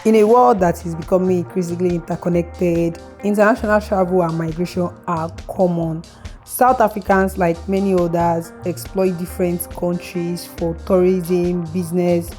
In a world that is becoming increasingly interconnected, international travel and migration are common. South Africans, like many others, exploit different countries for tourism, business,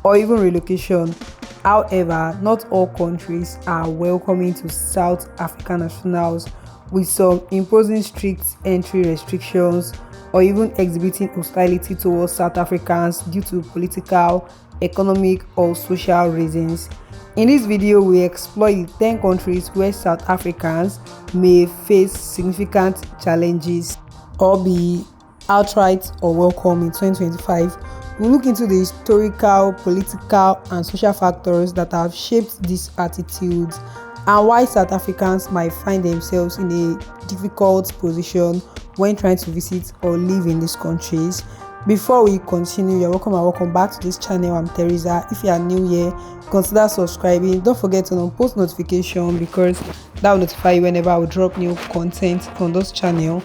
or even relocation. However, not all countries are welcoming to South African nationals, with some imposing strict entry restrictions or even exhibiting hostility towards South Africans due to political, economic, or social reasons. In this video, we explore the 10 countries where South Africans may face significant challenges or be outright unwelcome in 2025. We look into the historical, political, and social factors that have shaped these attitudes and why South Africans might find themselves in a difficult position when trying to visit or live in these countries. Before we continue, you're welcome and welcome back to this channel. I'm Teresa. If you are new here, consider subscribing. Don't forget to turn on post notification because that will notify you whenever I will drop new content on this channel.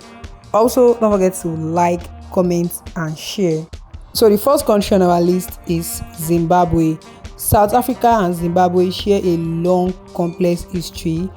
Also, don't forget to like, comment, and share. So the first country on our list is Zimbabwe. South Africa and Zimbabwe share a long, complex history.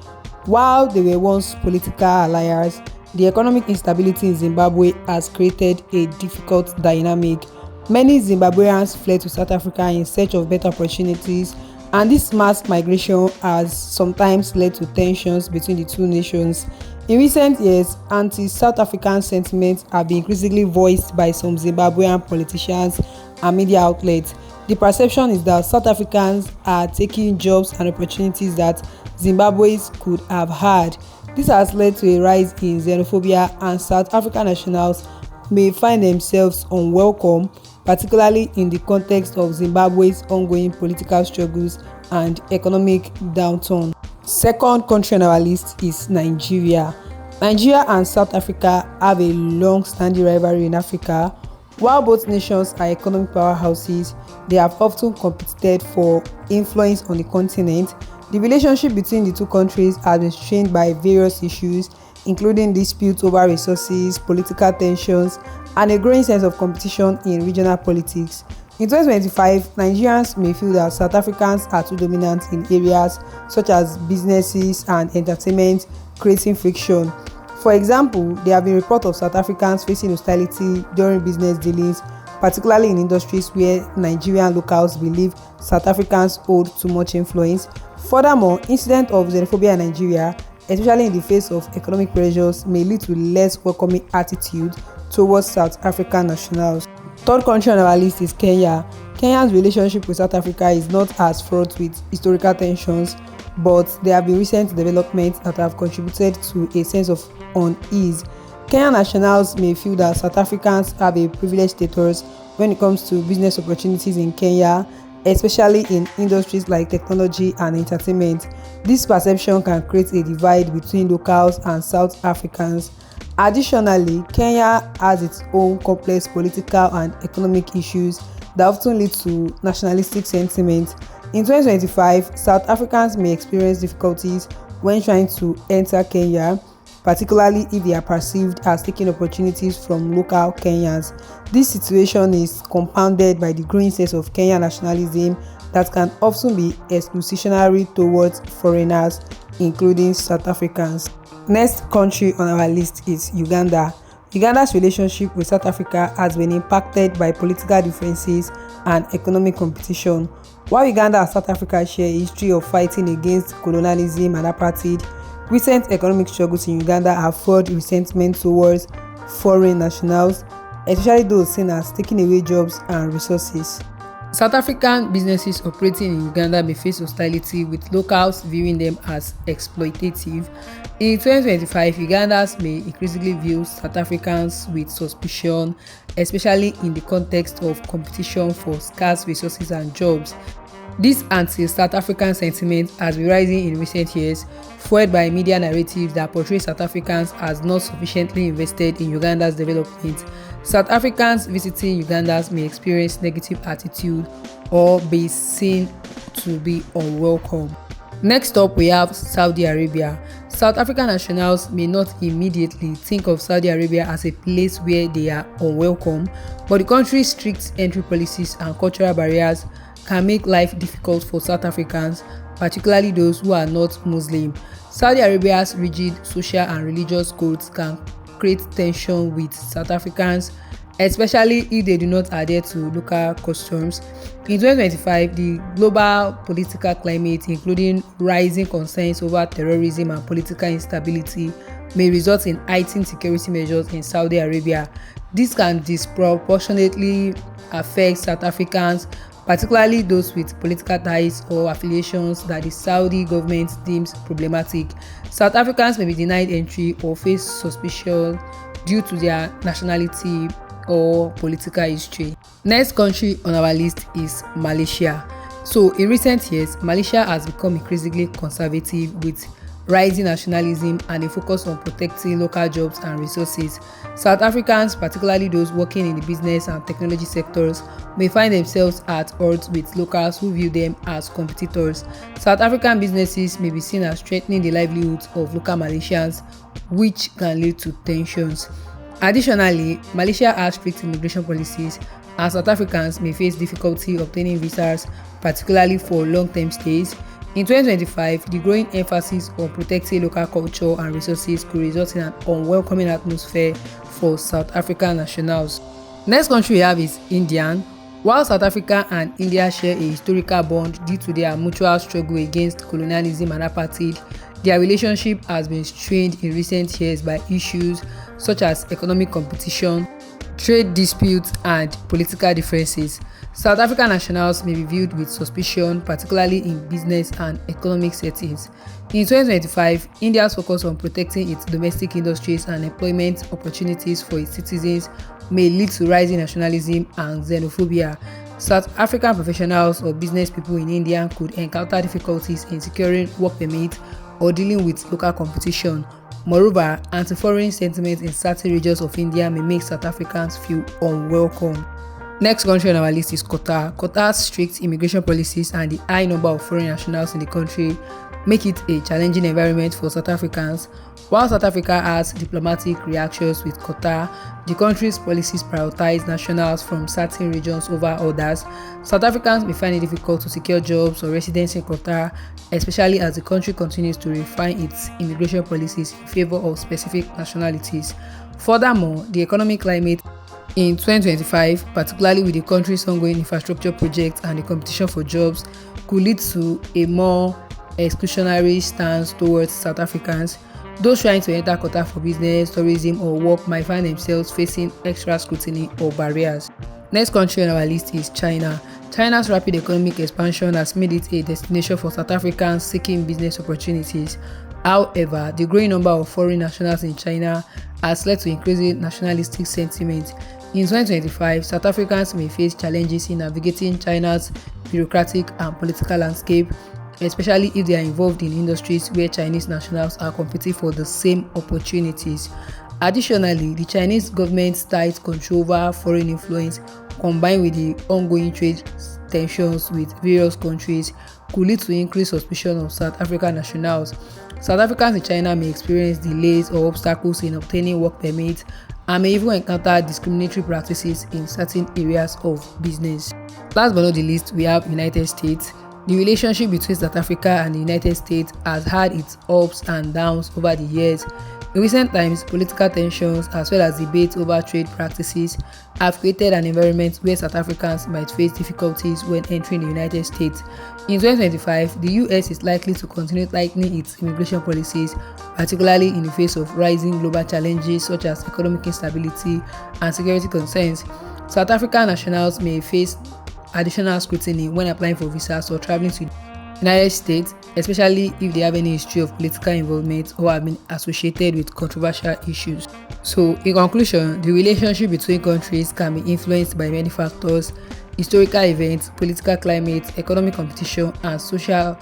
While they were once political allies, the economic instability in Zimbabwe has created a difficult dynamic. Many Zimbabweans fled to South Africa in search of better opportunities, and this mass migration has sometimes led to tensions between the two nations. In recent years, anti-South African sentiments have been increasingly voiced by some Zimbabwean politicians and media outlets. The perception is that South Africans are taking jobs and opportunities that Zimbabweans could have had. This has led to a rise in xenophobia, and South African nationals may find themselves unwelcome, particularly in the context of Zimbabwe's ongoing political struggles and economic downturn. Second country on our list is Nigeria. Nigeria and South Africa have a long-standing rivalry in Africa. While both nations are economic powerhouses, they have often competed for influence on the continent. The relationship between the two countries has been strained by various issues, including disputes over resources, political tensions, and a growing sense of competition in regional politics. In 2025, Nigerians may feel that South Africans are too dominant in areas such as businesses and entertainment, creating friction. For example, there have been reports of South Africans facing hostility during business dealings, particularly in industries where Nigerian locals believe South Africans hold too much influence. Furthermore, incidents of xenophobia in Nigeria, especially in the face of economic pressures, may lead to less welcoming attitude towards South African nationals. Third country on our list is Kenya. Kenya's relationship with South Africa is not as fraught with historical tensions, but there have been recent developments that have contributed to a sense of unease. Kenyan nationals may feel that South Africans have a privileged status when it comes to business opportunities in Kenya, especially in industries like technology and entertainment. This perception can create a divide between locals and South Africans. Additionally, Kenya has its own complex political and economic issues that often lead to nationalistic sentiment. In 2025, South Africans may experience difficulties when trying to enter Kenya, particularly if they are perceived as taking opportunities from local Kenyans. This situation is compounded by the growing sense of Kenyan nationalism that can often be exclusionary towards foreigners, including South Africans. Next country on our list is Uganda. Uganda's relationship with South Africa has been impacted by political differences and economic competition. While Uganda and South Africa share a history of fighting against colonialism and apartheid, recent economic struggles in Uganda have fueled resentment towards foreign nationals, especially those seen as taking away jobs and resources. South African businesses operating in Uganda may face hostility, with locals viewing them as exploitative. In 2025, Ugandans may increasingly view South Africans with suspicion, especially in the context of competition for scarce resources and jobs. This anti-South African sentiment has been rising in recent years, fueled by media narratives that portray South Africans as not sufficiently invested in Uganda's development. South Africans visiting Uganda may experience negative attitude or be seen to be unwelcome. Next up, we have Saudi Arabia. South African nationals may not immediately think of Saudi Arabia as a place where they are unwelcome, but the country's strict entry policies and cultural barriers can make life difficult for South Africans, particularly those who are not Muslim. Saudi Arabia's rigid social and religious codes can create tension with South Africans, especially if they do not adhere to local customs. In 2025, the global political climate, including rising concerns over terrorism and political instability, may result in heightened security measures in Saudi Arabia. This can disproportionately affect South Africans, particularly those with political ties or affiliations that the Saudi government deems problematic. South Africans may be denied entry or face suspicion due to their nationality or political history. Next country on our list is Malaysia. So in recent years, Malaysia has become increasingly conservative with rising nationalism and a focus on protecting local jobs and resources. South Africans, particularly those working in the business and technology sectors, may find themselves at odds with locals who view them as competitors. South African businesses may be seen as threatening the livelihoods of local Malaysians, which can lead to tensions. Additionally, Malaysia has strict immigration policies, and South Africans may face difficulty obtaining visas, particularly for long-term stays. In 2025, the growing emphasis on protecting local culture and resources could result in an unwelcoming atmosphere for South African nationals. Next country we have is India. While South Africa and India share a historical bond due to their mutual struggle against colonialism and apartheid, their relationship has been strained in recent years by issues such as economic competition, trade disputes, and political differences. South African nationals may be viewed with suspicion, particularly in business and economic settings. In 2025, India's focus on protecting its domestic industries and employment opportunities for its citizens may lead to rising nationalism and xenophobia. South African professionals or business people in India could encounter difficulties in securing work permits or dealing with local competition. Moreover, anti-foreign sentiment in certain regions of India may make South Africans feel unwelcome. Next country on our list is Qatar. Qatar's strict immigration policies and the high number of foreign nationals in the country make it a challenging environment for South Africans. While South Africa has diplomatic reactions with Qatar, the country's policies prioritize nationals from certain regions over others. South Africans may find it difficult to secure jobs or residence in Qatar, especially as the country continues to refine its immigration policies in favor of specific nationalities. Furthermore, the economic climate in 2025, particularly with the country's ongoing infrastructure projects and the competition for jobs, could lead to a more exclusionary stance towards South Africans. Those trying to enter Qatar for business, tourism, or work might find themselves facing extra scrutiny or barriers. Next country on our list is China. China's rapid economic expansion has made it a destination for South Africans seeking business opportunities. However, the growing number of foreign nationals in China has led to increasing nationalistic sentiment. In 2025, South Africans may face challenges in navigating China's bureaucratic and political landscape, especially if they are involved in industries where Chinese nationals are competing for the same opportunities. Additionally, the Chinese government's tight control over foreign influence, combined with the ongoing trade tensions with various countries, could lead to increased suspicion of South African nationals. South Africans in China may experience delays or obstacles in obtaining work permits and may even encounter discriminatory practices in certain areas of business. Last but not the least, we have United States. The relationship between South Africa and the United States has had its ups and downs over the years. In recent times, political tensions as well as debates over trade practices have created an environment where South Africans might face difficulties when entering the United States. In 2025, the US is likely to continue tightening its immigration policies, particularly in the face of rising global challenges such as economic instability and security concerns. South African nationals may face additional scrutiny when applying for visas or traveling to the United States, especially if they have any history of political involvement or have been associated with controversial issues. So, in conclusion, the relationship between countries can be influenced by many factors. Historical events, political climate, economic competition, and social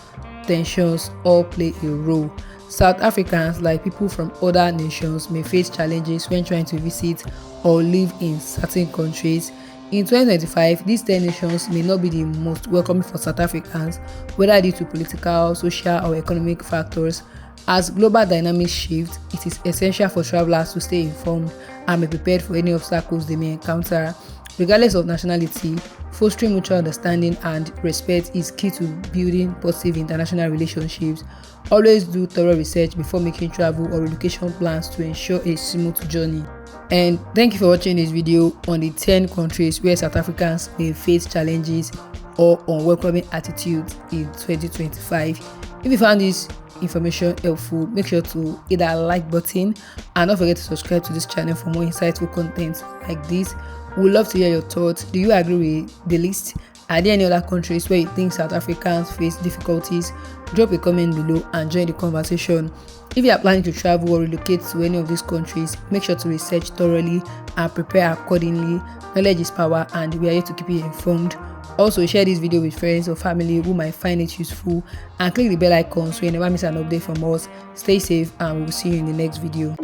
tensions all play a role. South Africans, like people from other nations, may face challenges when trying to visit or live in certain countries. In 2025, these 10 nations may not be the most welcoming for South Africans, whether due to political, social, or economic factors. As global dynamics shift, it is essential for travelers to stay informed and be prepared for any obstacles they may encounter. Regardless of nationality, fostering mutual understanding and respect is key to building positive international relationships. Always do thorough research before making travel or relocation plans to ensure a smooth journey. And thank you for watching this video on the 10 countries where South Africans may face challenges or unwelcoming attitudes in 2025. If you found this information helpful, make sure to hit that like button and don't forget to subscribe to this channel for more insightful content like this. We would love to hear your thoughts. Do you agree with the list? Are there any other countries where you think South Africans face difficulties? Drop a comment below and join the conversation. If you are planning to travel or relocate to any of these countries, make sure to research thoroughly and prepare accordingly. Knowledge is power and we are here to keep you informed. Also, share this video with friends or family who might find it useful and click the bell icon so you never miss an update from us. Stay safe and we will see you in the next video.